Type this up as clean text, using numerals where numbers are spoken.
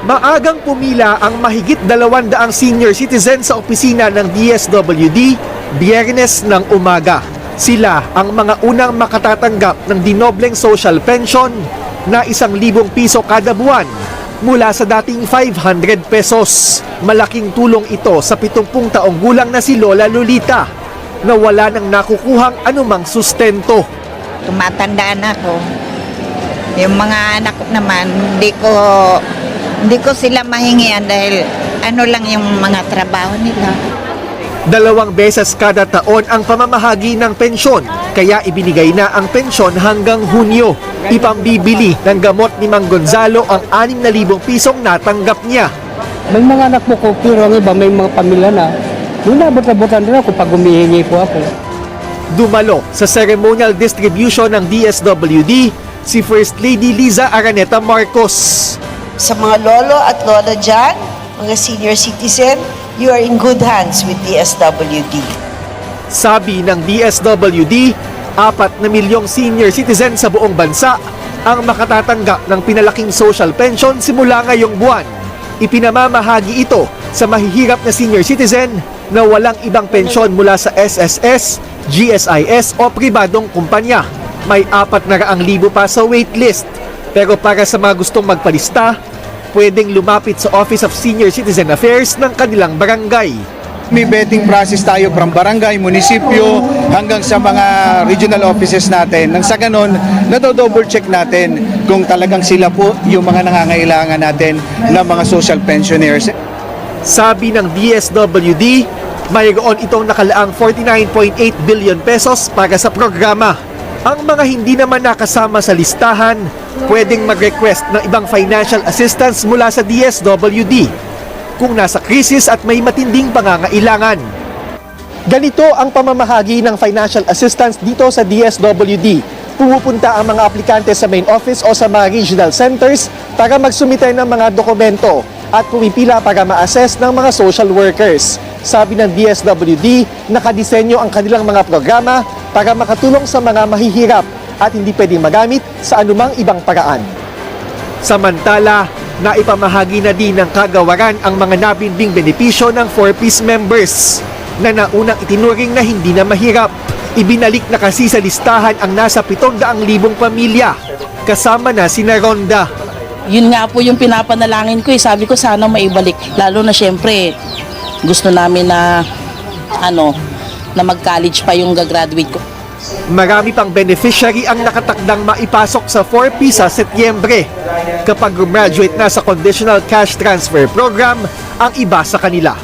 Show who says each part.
Speaker 1: Maagang pumila ang mahigit 200 senior citizen sa opisina ng DSWD Biyernes ng umaga. Sila ang mga unang makatatanggap ng dinobleng social pension na 1,000 piso kada buwan mula sa dating 500 pesos. Malaking tulong ito sa 70 taong gulang na si Lola Lolita na wala nang nakukuhang anumang sustento.
Speaker 2: Tumatandaan ako. Yung mga anak ko naman, hindi ko sila mahingian dahil ano lang yung mga trabaho nila.
Speaker 1: 2 beses kada taon ang pamamahagi ng pensyon, kaya ibinigay na ang pensyon hanggang Hunyo. Ipambibili ng gamot ni Mang Gonzalo ang 6,000 pisong natanggap niya.
Speaker 3: May mga anak po ko, pero ang iba may mga pamilya na. Nabot-abotan rin ako pag humihingi po ako.
Speaker 1: Dumalo sa ceremonial distribution ng DSWD si First Lady Liza Araneta Marcos.
Speaker 4: Sa mga lolo at lola dyan, mga senior citizen, you are in good hands with DSWD.
Speaker 1: Sabi ng DSWD, 4 na milyong senior citizen sa buong bansa ang makatatanggap ng pinalaking social pension simula ngayong buwan. Ipinamamahagi ito sa mahihirap na senior citizen na walang ibang pensyon mula sa SSS, GSIS o pribadong kumpanya. May 400,000 pa sa waitlist. Pero para sa mga gustong magpalista, pwedeng lumapit sa Office of Senior Citizen Affairs ng kanilang barangay.
Speaker 5: May vetting process tayo from barangay, munisipyo, hanggang sa mga regional offices natin. Nang sa ganon, double check natin kung talagang sila po yung mga nangangailangan natin na mga social pensioners.
Speaker 1: Sabi ng DSWD, mayroon itong nakalaang 49.8 billion pesos para sa programa. Ang mga hindi naman nakasama sa listahan, pwedeng mag-request ng ibang financial assistance mula sa DSWD kung nasa krisis at may matinding pangangailangan. Ganito ang pamamahagi ng financial assistance dito sa DSWD. Pumupunta ang mga aplikante sa main office o sa mga regional centers para magsumite ng mga dokumento at pumipila para ma-assess ng mga social workers. Sabi ng DSWD, nakadisenyo ang kanilang mga programa para makatulong sa mga mahihirap at hindi pwedeng magamit sa anumang ibang paraan. Samantala, naipamahagi na din ng kagawaran ang mga nabinding benepisyo ng 4-piece members na naunang itinuring na hindi na mahirap. Ibinalik na kasi sa listahan ang nasa 700,000 pamilya, kasama na si Ronda.
Speaker 6: Yun nga po yung pinapanalangin ko, sabi ko sana maibalik, lalo na syempre gusto namin na na mag-college pa yung gagraduate ko.
Speaker 1: Marami pang beneficiary ang nakatakdang maipasok sa 4P sa Setyembre. Kapag graduate na sa Conditional Cash Transfer Program ang iba sa kanila.